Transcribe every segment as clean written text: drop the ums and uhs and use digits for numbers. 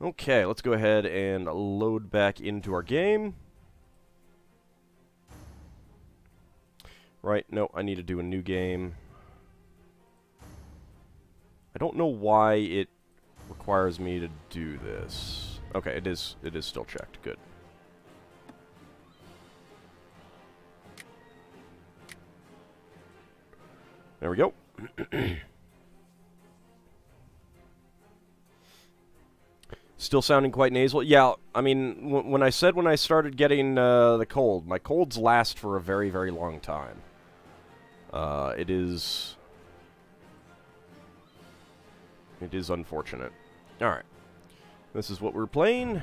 Okay, let's go ahead and load back into our game. Right, no, I need to do a new game. I don't know why it requires me to do this. Okay, it is still checked. Good. There we go. Still sounding quite nasal. Yeah, I mean, when I said when I started getting the cold, my colds last for a very, very long time. It is unfortunate. Alright. This is what we're playing.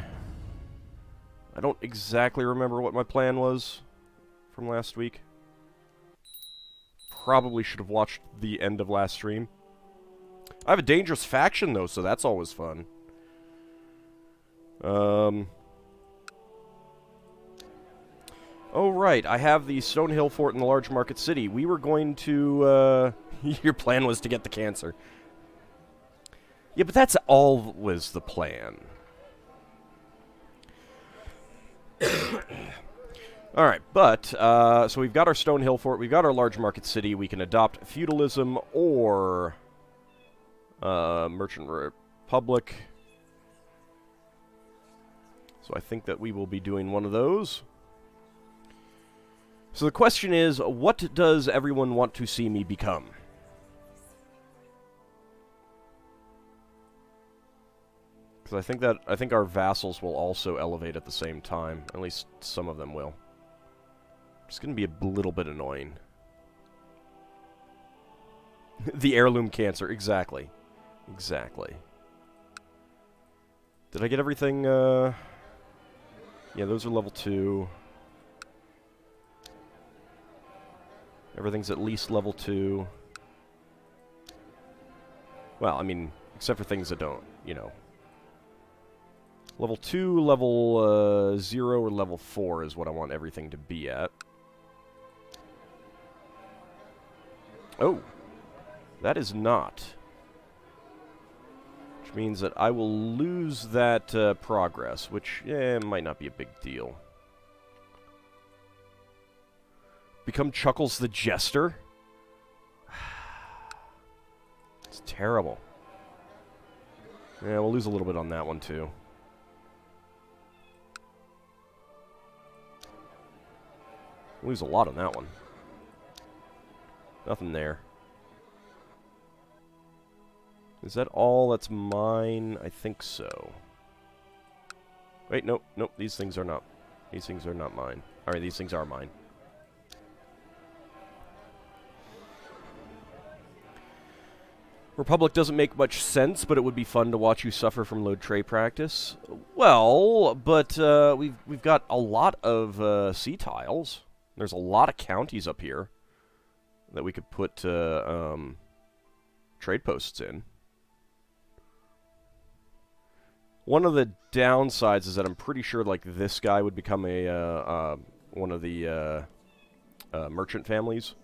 I don't exactly remember what my plan was from last week. Probably should have watched the end of last stream. I have a dangerous faction, though, so that's always fun. Oh, right. I have the Stonehill Fort in the large market city. We were going to, your plan was to get the cancer. Yeah, but that's always the plan. Alright, but, so we've got our Stonehill Fort, we've got our large market city, we can adopt feudalism or Merchant Republic. So I think that we will be doing one of those. So the question is, what does everyone want to see me become? Because I think our vassals will also elevate at the same time. At least some of them will. It's going to be a little bit annoying. The heirloom cancer, exactly. Exactly. Did I get everything, Yeah, those are level 2. Everything's at least level 2. Well, I mean, except for things that don't, you know. Level 2, level 0, or level 4 is what I want everything to be at. Oh. That is not. Which means that I will lose that progress, which might not be a big deal. Become Chuckles the Jester? It's terrible. Yeah, we'll lose a little bit on that one, too. We'll lose a lot on that one. Nothing there. Is that all that's mine? I think so. Wait, nope, nope, these things are not. These things are not mine. Alright, these things are mine. Republic doesn't make much sense, but it would be fun to watch you suffer from low trade practice. Well, but we've got a lot of sea tiles. There's a lot of counties up here that we could put trade posts in. One of the downsides is that I'm pretty sure, like, this guy would become a one of the merchant families.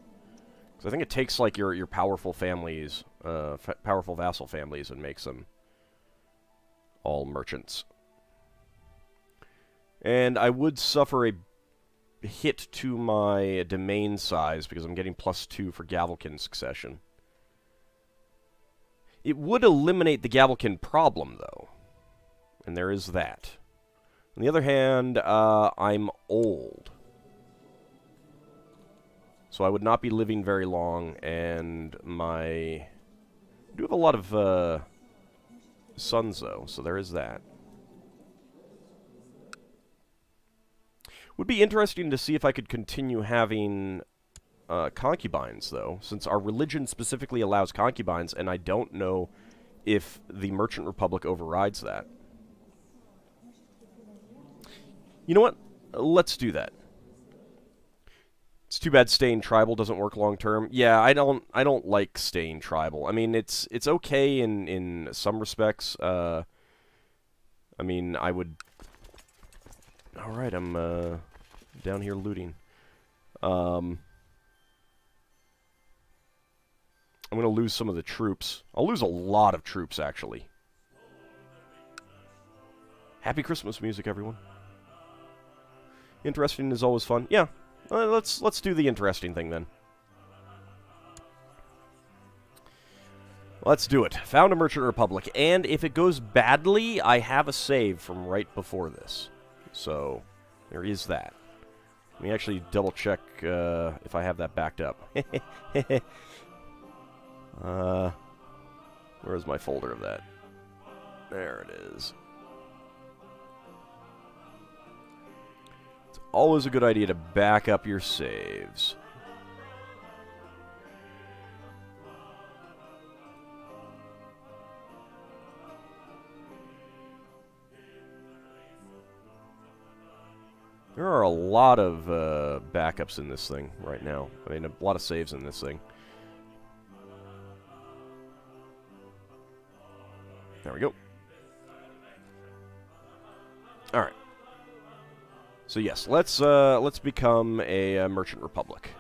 Because I think it takes, like, your powerful families, powerful vassal families, and makes them all merchants. And I would suffer a hit to my domain size because I'm getting +2 for Gavelkin succession. It would eliminate the Gavelkin problem, though. And there is that. On the other hand, I'm old. So I would not be living very long, and I do have a lot of sons, though, so there is that. Would be interesting to see if I could continue having concubines, though, since our religion specifically allows concubines, and I don't know if the Merchant Republic overrides that. You know what? Let's do that. It's too bad staying tribal doesn't work long term. Yeah, I don't like staying tribal. I mean, it's okay in some respects. I mean, I would. All right, I'm down here looting. I'm gonna lose some of the troops. I'll lose a lot of troops, actually. Happy Christmas music, everyone. Interesting is always fun. Yeah, let's do the interesting thing then. Let's do it. Found a Merchant Republic, and if it goes badly, I have a save from right before this. So, there is that. Let me actually double-check if I have that backed up. Where's my folder of that? There it is. It's always a good idea to back up your saves. There are a lot of backups in this thing right now. I mean, a lot of saves in this thing. There we go. All right. So yes, let's become a Merchant Republic.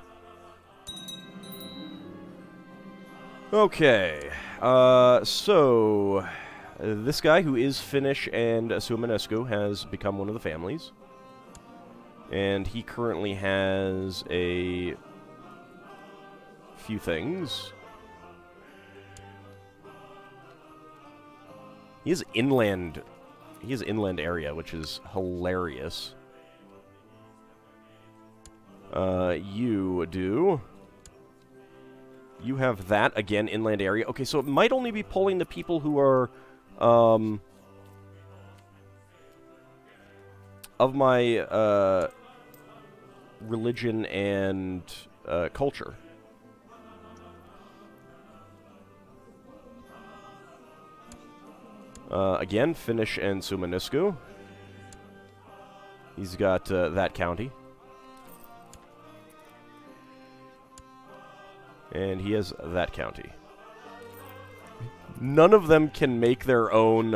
Okay. So this guy who is Finnish and Suomenescu has become one of the families. And he currently has a few things. He has inland area, which is hilarious. You do. You have that, again, inland area. Okay, so it might only be pulling the people who are, of my, religion and, culture. Again, Finnish and Suomenescu. He's got, that county. And he has that county. None of them can make their own,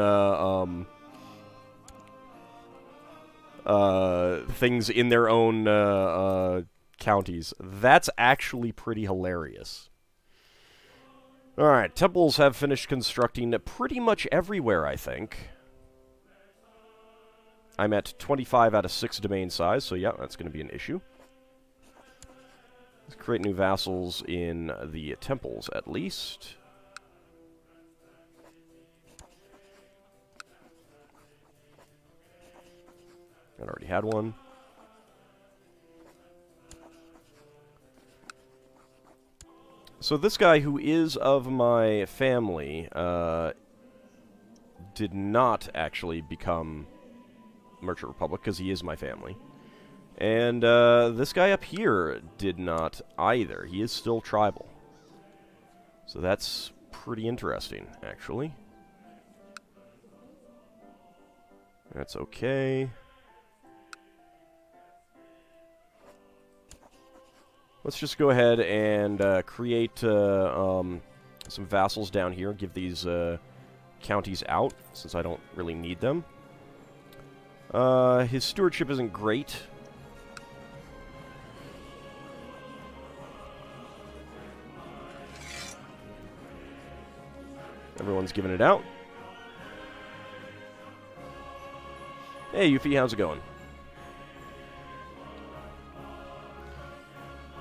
things in their own, counties. That's actually pretty hilarious. Alright, temples have finished constructing pretty much everywhere, I think. I'm at 25 out of 6 domain size, so yeah, that's going to be an issue. Let's create new vassals in the temples, at least. I already had one. So this guy, who is of my family, did not actually become Merchant Republic, because he is my family. And this guy up here did not either. He is still tribal. So that's pretty interesting, actually. That's okay. Let's just go ahead and create some vassals down here. Give these counties out, since I don't really need them. His stewardship isn't great. Everyone's giving it out. Hey, Yuffie, how's it going?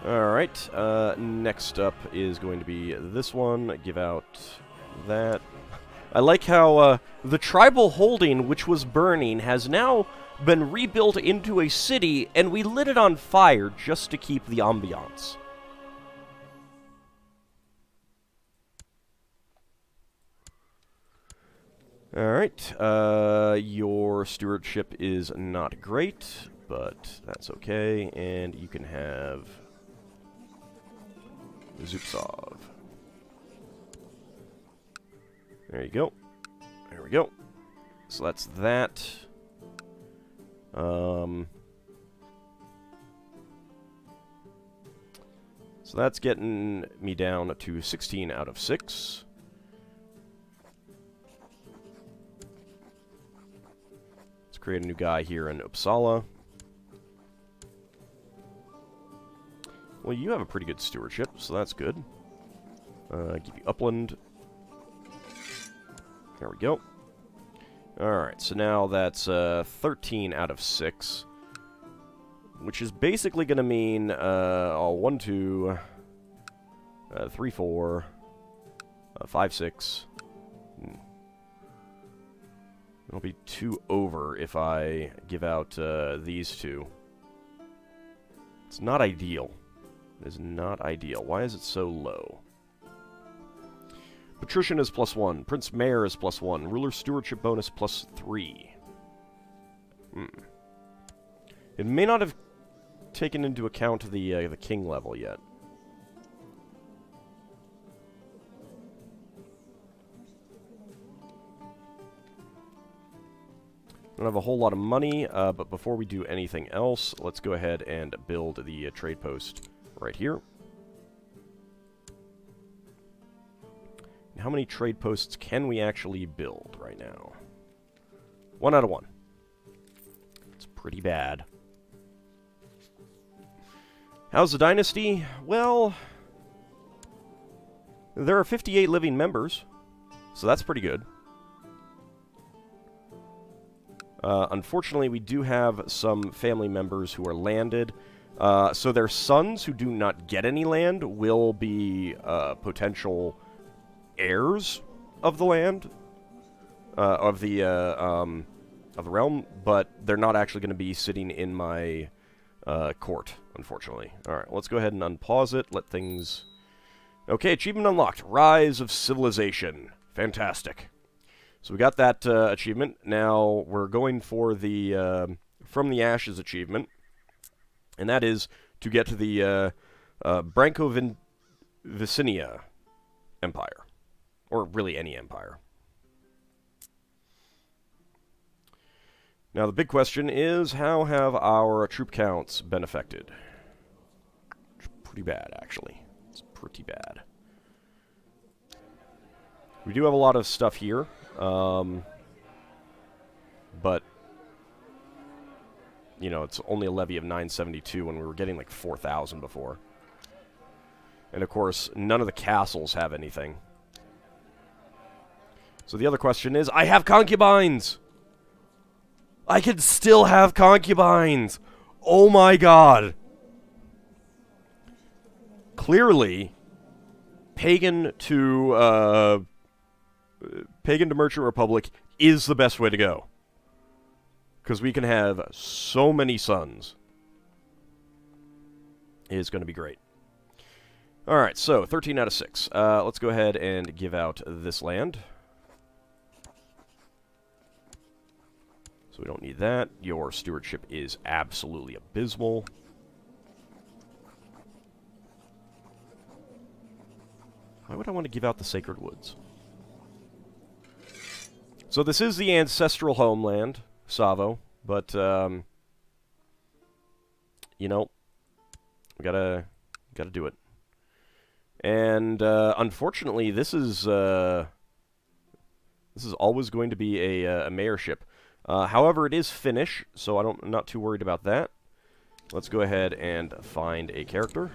Alright, next up is going to be this one. Give out that. I like how the tribal holding, which was burning, has now been rebuilt into a city, and we lit it on fire just to keep the ambiance. Alright, your stewardship is not great, but that's okay, and you can have Zupsov. There you go. There we go. So that's that. So that's getting me down to 16 out of 6. Let's create a new guy here in Uppsala. Well, you have a pretty good stewardship, so that's good. Give you Upland. There we go. Alright, so now that's 13 out of 6. Which is basically going to mean 1, 2, 3, 4, 5, 6. It'll be 2 over if I give out these 2. It's not ideal. It is not ideal. Why is it so low? Patrician is +1. Prince Mayor is +1. Ruler Stewardship bonus +3. It may not have taken into account the king level yet. I don't have a whole lot of money, but before we do anything else, let's go ahead and build the trade post right here. How many trade posts can we actually build right now? 1 out of 1. It's pretty bad. How's the dynasty? Well, there are 58 living members, so that's pretty good. Unfortunately, we do have some family members who are landed, so their sons who do not get any land will be potential heirs of the land, of the realm, but they're not actually going to be sitting in my court, unfortunately. Alright, let's go ahead and unpause it, let things... Okay, achievement unlocked. Rise of Civilization. Fantastic. So we got that achievement. Now we're going for the From the Ashes achievement, and that is to get to the Branco-Vicinia Empire. Or really any empire. Now the big question is, how have our troop counts been affected? It's pretty bad, actually. It's pretty bad. We do have a lot of stuff here, but, you know, it's only a levy of 972 when we were getting like 4,000 before. And of course, none of the castles have anything. So the other question is, I have concubines! I can still have concubines! Oh my god! Clearly, pagan to Merchant Republic is the best way to go. Because we can have so many sons. It is going to be great. Alright, so 13 out of 6. Let's go ahead and give out this land. So we don't need that. Your stewardship is absolutely abysmal. Why would I want to give out the Sacred Woods? So this is the ancestral homeland, Savo, but, you know, we gotta do it. And, unfortunately, this is always going to be a mayorship. However, it is Finnish, so I'm not too worried about that. Let's go ahead and find a character.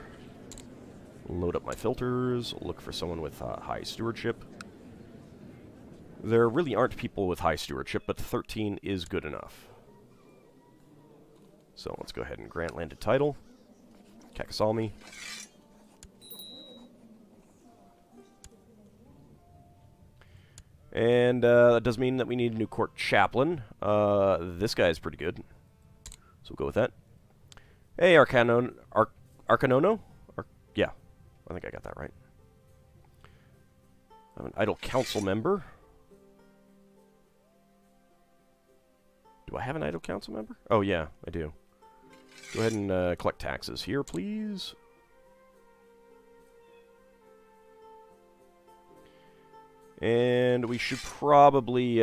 Load up my filters, look for someone with high stewardship. There really aren't people with high stewardship, but 13 is good enough. So let's go ahead and grant landed title. Kakasalmi. And that does mean that we need a new court chaplain. This guy is pretty good, so we'll go with that. Hey, Arcanono? Yeah, I think I got that right. I'm an idle council member. Do I have an idle council member? Oh, yeah, I do. Go ahead and collect taxes here, please. And we should probably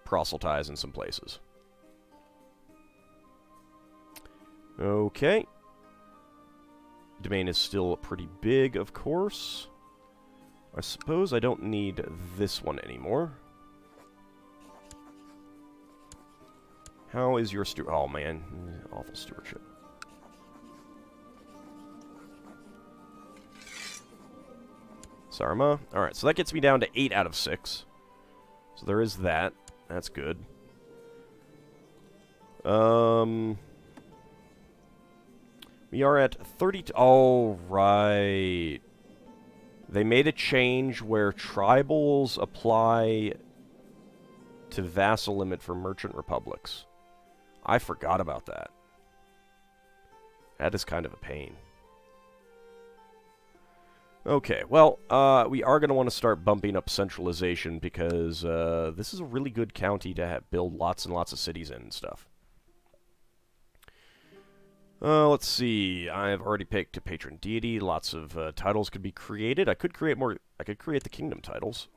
proselytize in some places. Okay. Domain is still pretty big, of course. I suppose I don't need this one anymore. How is your steward? Oh, man. Awful stewardship. Sarma. Alright, so that gets me down to 8 out of 6. So there is that. That's good. We are at 30... Oh, right. They made a change where tribals apply to vassal limit for merchant republics. I forgot about that. That is kind of a pain. Okay, well, we are going to want to start bumping up centralization because this is a really good county to build lots and lots of cities in and stuff. Let's see. I've already picked a patron deity. Lots of titles could be created. I could create more. I could create the kingdom titles.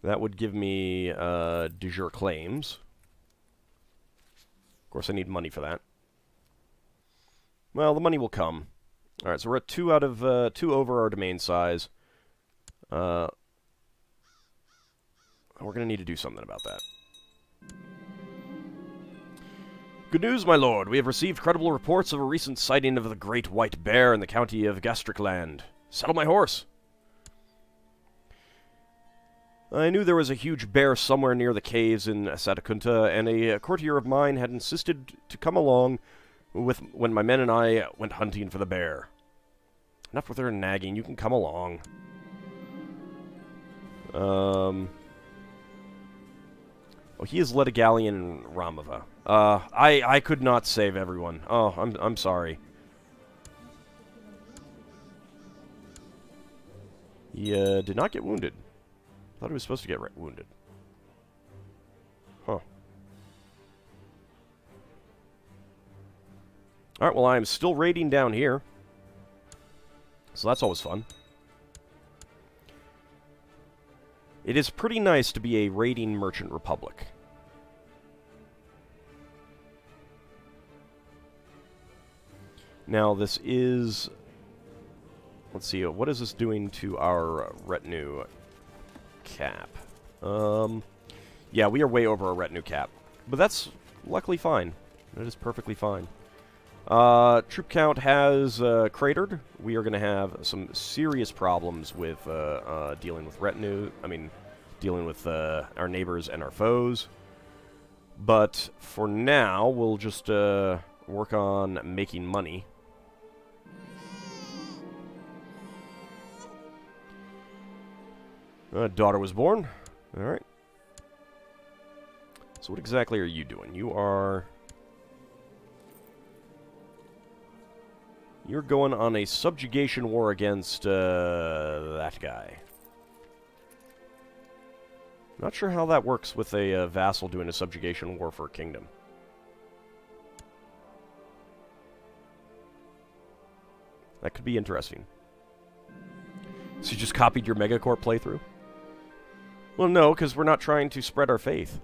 That would give me de jure claims. Of course, I need money for that. Well, the money will come. All right, so we're at 2 out of 2 over our domain size. We're going to need to do something about that. Good news, my lord. We have received credible reports of a recent sighting of the great white bear in the county of Gastricland. Saddle my horse. I knew there was a huge bear somewhere near the caves in Satakunta, and a courtier of mine had insisted to come along when my men and I went hunting for the bear. Enough with her nagging, you can come along. Oh, he has led a galleon in Ramava. I could not save everyone. Oh, I'm sorry. He did not get wounded. I thought he was supposed to get wounded. Huh. Alright, well, I'm still raiding down here. So that's always fun. It is pretty nice to be a raiding merchant republic. Now, this is... Let's see, what is this doing to our retinue cap? Yeah, we are way over our retinue cap. But that's luckily fine. That is perfectly fine. Troop count has cratered. We are going to have some serious problems with dealing with retinue. I mean, dealing with our neighbors and our foes. But for now, we'll just work on making money. Daughter was born. Alright. So what exactly are you doing? You're going on a subjugation war against that guy. Not sure how that works with a vassal doing a subjugation war for a kingdom. That could be interesting. So you just copied your Megacorp playthrough? Well, no, because we're not trying to spread our faith.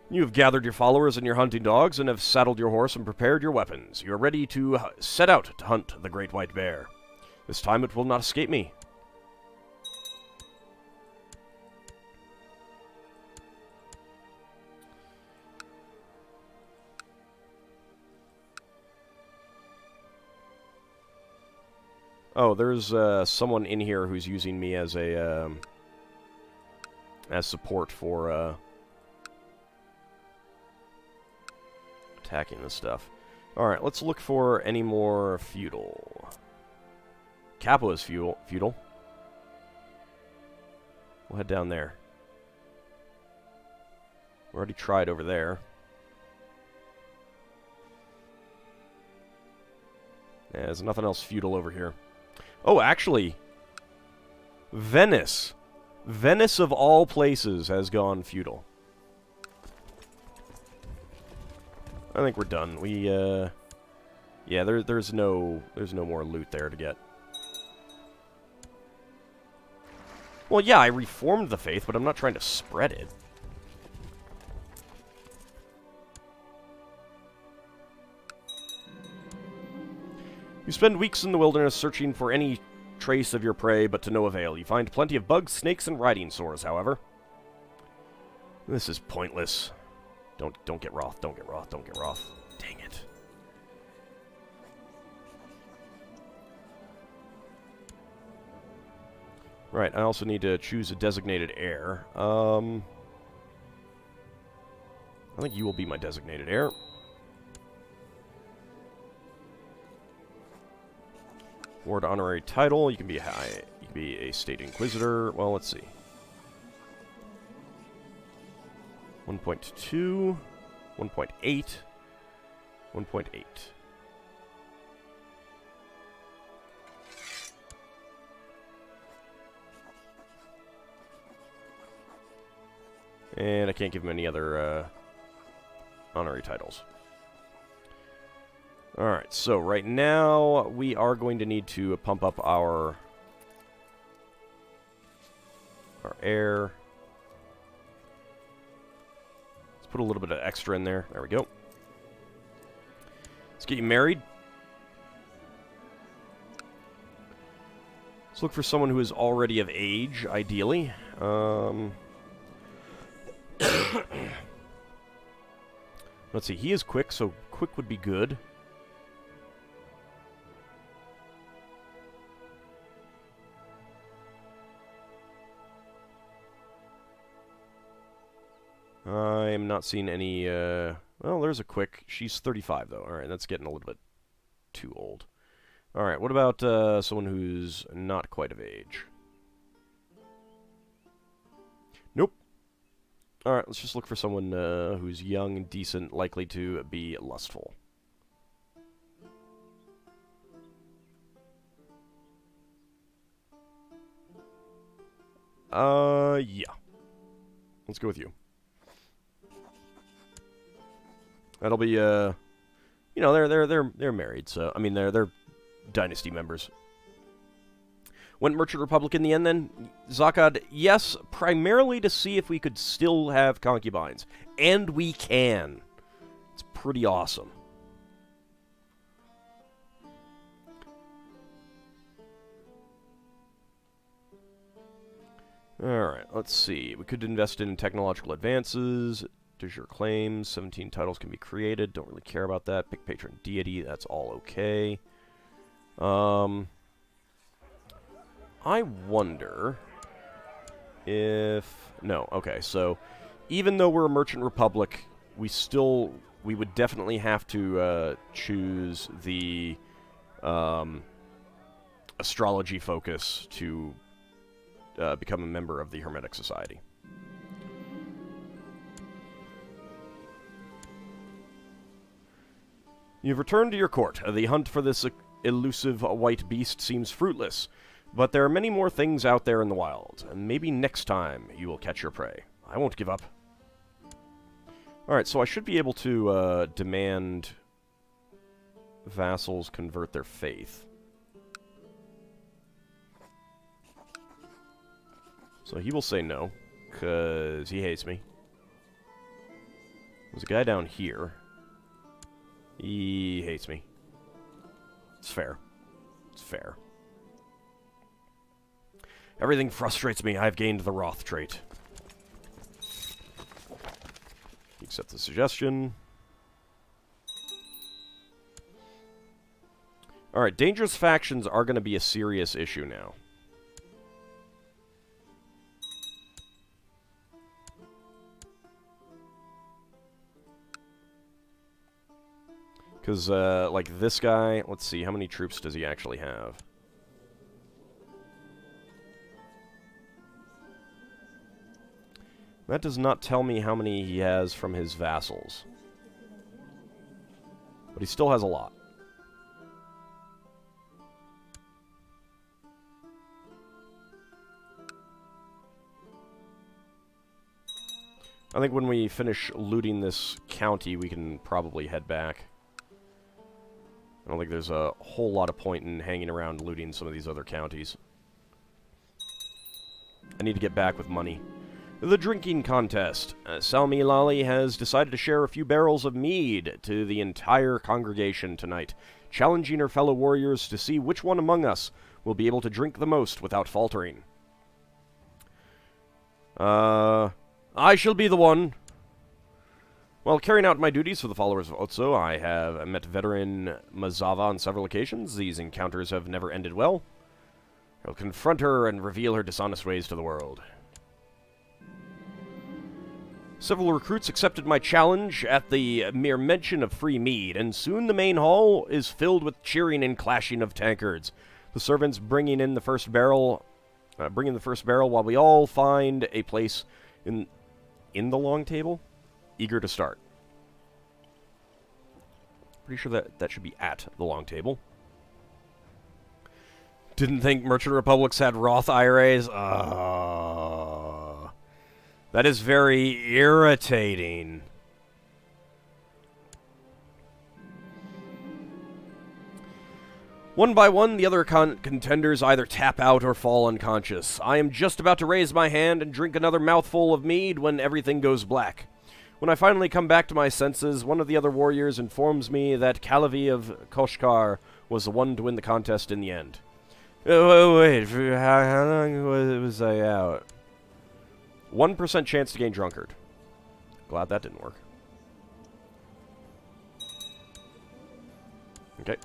You have gathered your followers and your hunting dogs, and have saddled your horse and prepared your weapons. You are ready to set out to hunt the great white bear. This time it will not escape me. Oh, there's someone in here who's using me as a as support for attacking this stuff. Alright, let's look for any more feudal. Capo is feudal. We'll head down there. We already tried over there. Yeah, there's nothing else feudal over here. Oh, actually, Venice. Venice of all places has gone feudal. I think we're done. We, yeah, there's no more loot there to get. Well, yeah, I reformed the faith, but I'm not trying to spread it. You spend weeks in the wilderness searching for any trace of your prey, but to no avail. You find plenty of bugs, snakes, and riding sores, however. This is pointless. Don't get wroth, don't get wroth, don't get wroth. Dang it. Right, I also need to choose a designated heir. I think you will be my designated heir. Award honorary title. You can be a state inquisitor. Well, let's see. 1.2, 1.8, 1.8. And I can't give him any other honorary titles. Alright, so right now we are going to need to pump up our heir. Let's put a little bit of extra in there. There we go. Let's get you married. Let's look for someone who is already of age, ideally. Let's see, he is quick, so quick would be good. I am not seeing any, well, there's a quick. She's 35, though. Alright, that's getting a little bit too old. Alright, what about someone who's not quite of age? Nope. Alright, let's just look for someone who's young and decent, likely to be lustful. Yeah. Let's go with you. That'll be, you know, they're married, so, I mean, they're dynasty members. Went Merchant Republic in the end, then? Zakad, yes, primarily to see if we could still have concubines. And we can. It's pretty awesome. Alright, let's see. We could invest in technological advances. De jure claims. 17 titles can be created. Don't really care about that. Pick patron deity. That's all okay. I wonder if... No, okay, so even though we're a Merchant Republic, we would definitely have to choose the astrology focus to become a member of the Hermetic Society. You've returned to your court. The hunt for this elusive white beast seems fruitless. But there are many more things out there in the wild, and maybe next time you will catch your prey. I won't give up. Alright, so I should be able to demand vassals convert their faith. So he will say no, because he hates me. There's a guy down here. He hates me. It's fair. It's fair. Everything frustrates me. I've gained the Wrath trait. Accept the suggestion. Alright, dangerous factions are going to be a serious issue now. Because, like, this guy... Let's see, how many troops does he actually have? That does not tell me how many he has from his vassals. But he still has a lot. I think when we finish looting this county, we can probably head back. I don't think there's a whole lot of point in hanging around looting some of these other counties. I need to get back with money. The drinking contest. Salmi Lali has decided to share a few barrels of mead to the entire congregation tonight, challenging her fellow warriors to see which one among us will be able to drink the most without faltering. I shall be the one. While carrying out my duties for the followers of Otso, I have met veteran Mazava on several occasions. These encounters have never ended well. I'll confront her and reveal her dishonest ways to the world. Several recruits accepted my challenge at the mere mention of free mead, and soon the main hall is filled with cheering and clashing of tankards. The servants bringing the first barrel while we all find a place in the long table, eager to start. Pretty sure that should be at the long table. Didn't think merchant republics had Roth IRAs. That is very irritating. One by one, the other contenders either tap out or fall unconscious. I am just about to raise my hand and drink another mouthful of mead when everything goes black. When I finally come back to my senses, one of the other warriors informs me that Kalavi of Koshkar was the one to win the contest in the end. Wait, how long was I out? 1% chance to gain drunkard. Glad that didn't work. Okay.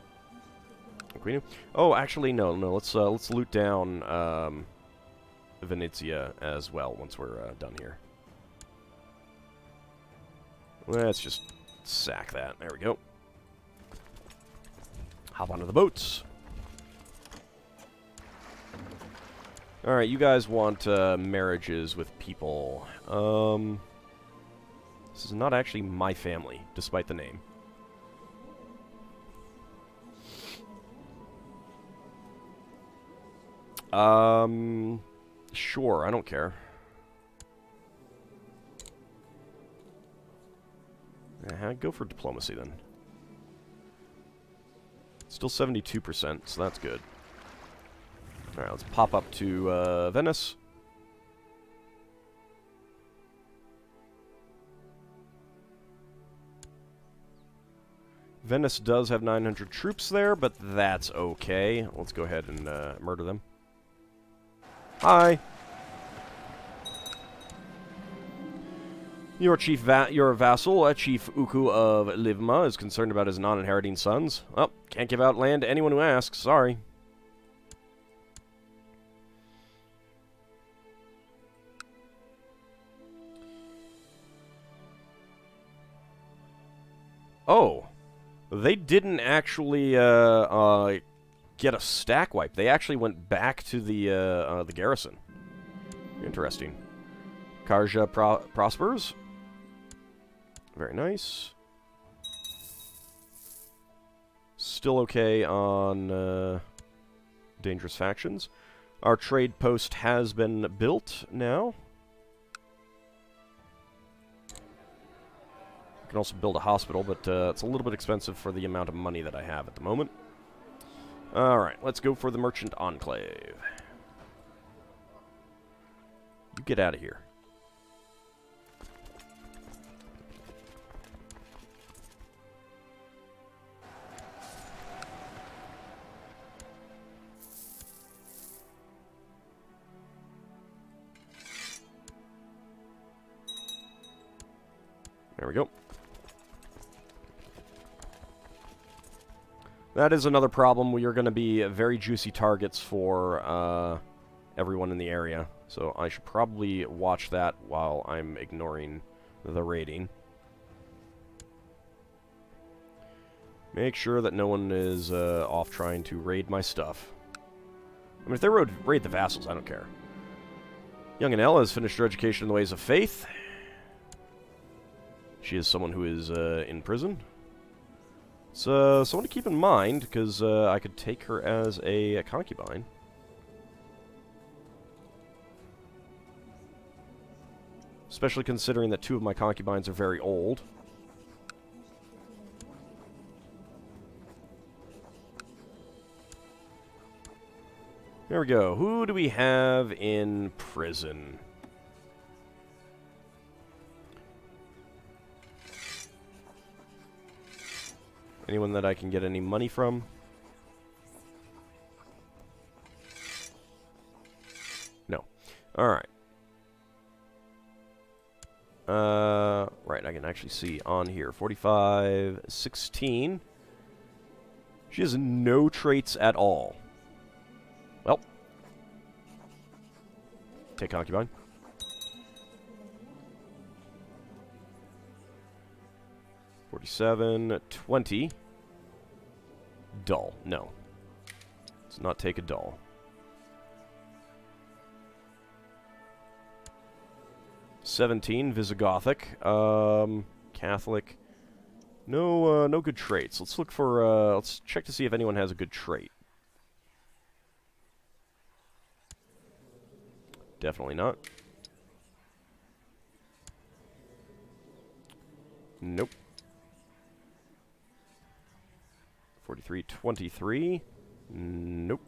Oh, actually, no. Let's loot down Venezia as well once we're done here. Let's just sack that. There we go. Hop onto the boats. Alright, you guys want marriages with people. This is not actually my family, despite the name. Sure, I don't care. Go for diplomacy, then. Still 72%, so that's good. Alright, let's pop up to Venice. Venice does have 900 troops there, but that's okay. Let's go ahead and murder them. Hi! Your vassal, Chief Uku of Livma, is concerned about his non-inheriting sons. Oh, can't give out land to anyone who asks. Sorry. Oh, they didn't actually get a stack wipe. They actually went back to the garrison. Interesting. Karja prospers. Very nice. Still okay on dangerous factions. Our trade post has been built now. I can also build a hospital, but it's a little bit expensive for the amount of money that I have at the moment. Alright, let's go for the Merchant Enclave. You get out of here. There we go. That is another problem. We are going to be very juicy targets for everyone in the area. So I should probably watch that while I'm ignoring the raiding. Make sure that no one is off trying to raid my stuff. I mean, if they raid the vassals, I don't care. Young Anella has finished her education in the ways of faith. She is someone who is in prison. So, someone to keep in mind, because I could take her as a concubine. Especially considering that 2 of my concubines are very old. There we go. Who do we have in prison? Anyone that I can get any money from? No. Alright. Right, I can actually see on here. 45, 16. She has no traits at all. Well, Take concubine. $47, $20. Dull. No. Let's not take a dull. $17, Visigothic. Catholic. No, no good traits. Let's look for, let's check to see if anyone has a good trait. Definitely not. Nope. 43, 23. Nope.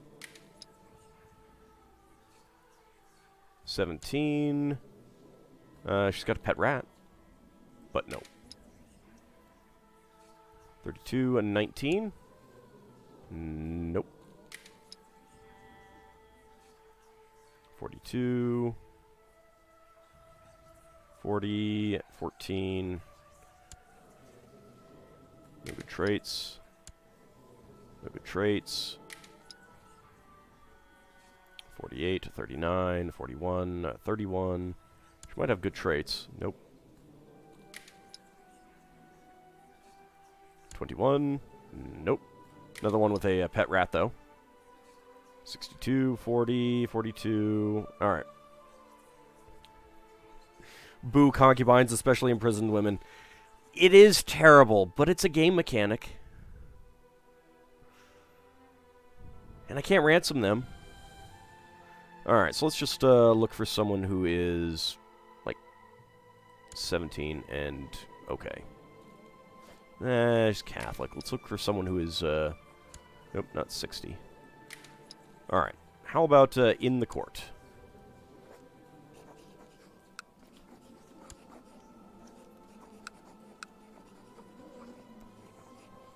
17. She's got a pet rat. But no. 32 and 19. Nope. 42. 40. 14. No good traits. No good traits. 48, 39, 41, 31. She might have good traits. Nope. 21. Nope. Another one with a pet rat, though. 62, 40, 42. Alright. Boo concubines, especially imprisoned women. It is terrible, but it's a game mechanic. And I can't ransom them. Alright, so let's just look for someone who is, like, 17 and okay. She's Catholic. Let's look for someone who is, nope, not 60. Alright, how about in the court?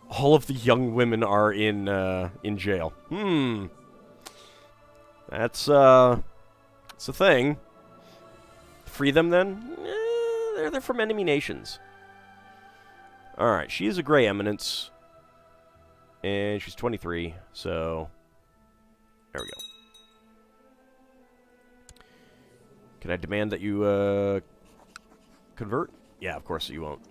All of the young women are in jail. That's a thing. Free them, then? They're from enemy nations. Alright, she is a Grey Eminence. And she's 23, so... There we go. Can I demand that you, convert? Yeah, of course you won't.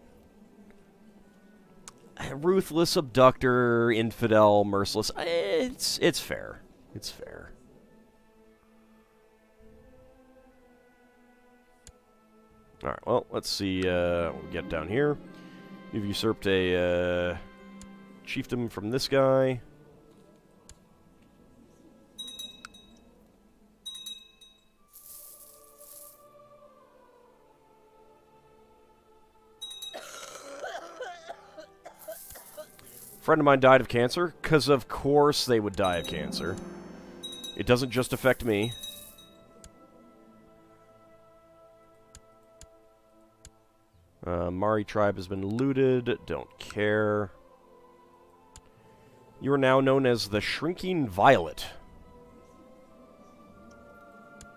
Ruthless, abductor, infidel, merciless. It's fair. It's fair. Alright, well, let's see what we get down here. You've usurped a chiefdom from this guy. Friend of mine died of cancer, because of course they would die of cancer. It doesn't just affect me. Mari tribe has been looted. Don't care. You are now known as the Shrinking Violet.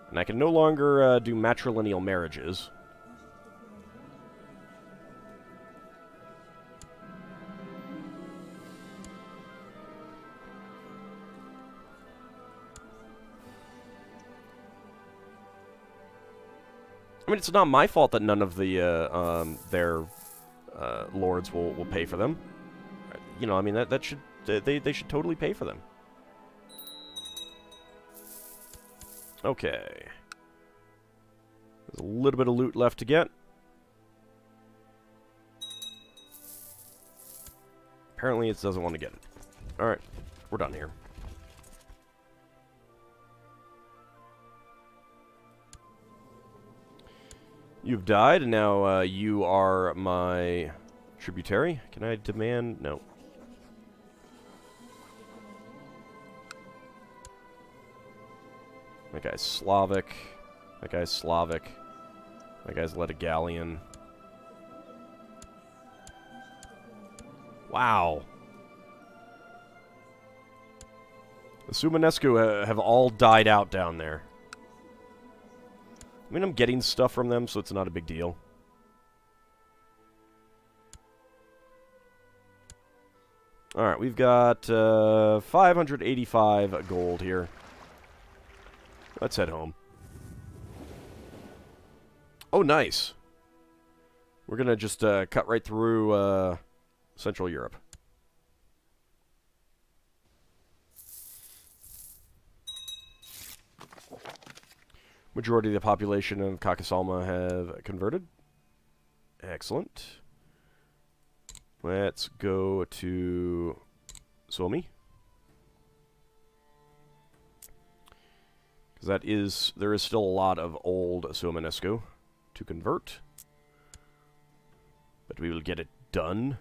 And I can no longer do matrilineal marriages. I mean, it's not my fault that none of the their lords will pay for them. You know, I mean that should they should totally pay for them. Okay. There's a little bit of loot left to get. Apparently, it doesn't want to get it. All right, we're done here. You've died, and now you are my tributary. Can I demand? No. That guy's Slavic. That guy's Slavic. That guy's Letigallian. Wow. The Sumanescu have all died out down there. I mean, I'm getting stuff from them, so it's not a big deal. Alright, we've got 585 gold here. Let's head home. Oh, nice. We're going to just cut right through Central Europe. Majority of the population of Kakasalma have converted. Excellent. Let's go to Suomi. Because there is still a lot of old Suomenesco to convert. But we will get it done.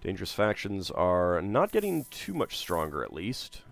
Dangerous factions are not getting too much stronger, at least.